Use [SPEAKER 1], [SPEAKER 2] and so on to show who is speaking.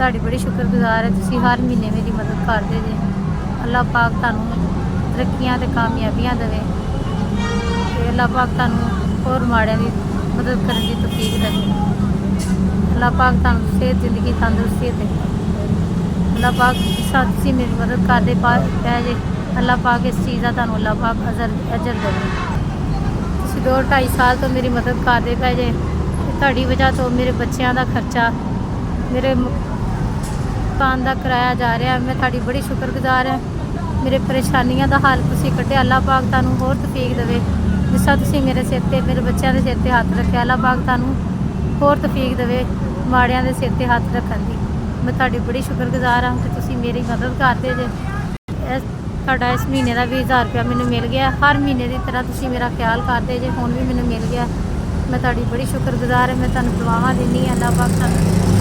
[SPEAKER 1] ਤੁਹਾਡੀ ਬੜੀ ਸ਼ੁਕਰਗੁਜ਼ਾਰ ਹਾਂ। ਤੁਸੀਂ ਹਰ ਮਹੀਨੇ ਮੇਰੀ ਮਦਦ ਕਰਦੇ ਜੇ। ਅੱਲਾਹ ਪਾਕ ਤੁਹਾਨੂੰ ਤਰੱਕੀਆਂ ਤੇ ਕਾਮਯਾਬੀਆਂ ਦੇਵੇ ਤੇ ਅੱਲਾਹ ਪਾਕ ਤੁਹਾਨੂੰ ਹੋਰ ਮਾੜਿਆਂ ਦੀ ਮਦਦ ਕਰਨ ਦੀ ਤੌਫੀਕ ਦੇਵੇ। ਅੱਲਾਹ ਪਾਕ ਤੁਹਾਨੂੰ ਸਿਹਤ ਜ਼ਿੰਦਗੀ ਤੰਦਰੁਸਤੀ ਦੇ। ਅੱਲਾਹ ਪਾਕ ਜਿਸ ਤਰ੍ਹਾਂ ਤੁਸੀਂ ਮੇਰੀ ਮਦਦ ਕਰਦੇ ਪੈ ਜੇ, ਅੱਲਾਹ ਪਾਕ ਇਸ ਚੀਜ਼ ਦਾ ਤੁਹਾਨੂੰ ਅੱਲਾਹ ਪਾਕ ਅਜਰ ਦੇਵੇ। ਤੁਸੀਂ 2-2.5 ਸਾਲ ਤੋਂ ਮੇਰੀ ਮਦਦ ਕਰਦੇ ਪੈ ਜੇ ਤੇ ਤੁਹਾਡੀ ਵਜ੍ਹਾ ਤੋਂ ਮੇਰੇ ਬੱਚਿਆਂ ਦਾ ਖਰਚਾ, ਮੇਰੇ ਮਕਾਨ ਦਾ ਕਿਰਾਇਆ ਜਾ ਰਿਹਾ। ਮੈਂ ਤੁਹਾਡੀ ਬੜੀ ਸ਼ੁਕਰਗੁਜ਼ਾਰ ਹਾਂ। ਮੇਰੇ ਪਰੇਸ਼ਾਨੀਆਂ ਦਾ ਹੱਲ ਤੁਸੀਂ ਕੱਢਿਆ। ਅੱਲਾਹ ਪਾਕ ਤੁਹਾਨੂੰ ਹੋਰ ਤੌਫੀਕ ਦੇਵੇ। ਜਿਸ ਤਰ੍ਹਾਂ ਤੁਸੀਂ ਮੇਰੇ ਸਿਰ 'ਤੇ, ਮੇਰੇ ਬੱਚਿਆਂ ਦੇ ਸਿਰ 'ਤੇ ਹੱਥ ਰੱਖਿਆ, ਅੱਲਾਹ ਪਾਕ ਤੁਹਾਨੂੰ ਹੋਰ ਤੌਫੀਕ ਦੇਵੇ ਮਾੜਿਆਂ ਦੇ ਸਿਰ 'ਤੇ ਹੱਥ ਰੱਖਣ ਦੀ। ਮੈਂ ਤੁਹਾਡੀ ਬੜੀ ਸ਼ੁਕਰਗੁਜ਼ਾਰ ਹਾਂ ਕਿ ਤੁਸੀਂ ਮੇਰੀ ਮਦਦ ਕਰਦੇ ਜੇ। ਤੁਹਾਡਾ ਇਸ ਮਹੀਨੇ ਦਾ 20,000 ਰੁਪਇਆ ਮੈਨੂੰ ਮਿਲ ਗਿਆ। ਹਰ ਮਹੀਨੇ ਦੀ ਤਰ੍ਹਾਂ ਤੁਸੀਂ ਮੇਰਾ ਖਿਆਲ ਕਰਦੇ ਜੇ, ਹੁਣ ਵੀ ਮੈਨੂੰ ਮਿਲ ਗਿਆ। ਮੈਂ ਤੁਹਾਡੀ ਬੜੀ ਸ਼ੁਕਰਗੁਜ਼ਾਰ ਹਾਂ। ਮੈਂ ਤੁਹਾਨੂੰ ਦੁਆਵਾਂ ਦਿੰਦੀ ਹਾਂ। ਅੱਲਾਹ ਪਾਕ ਤੁਹਾਨੂੰ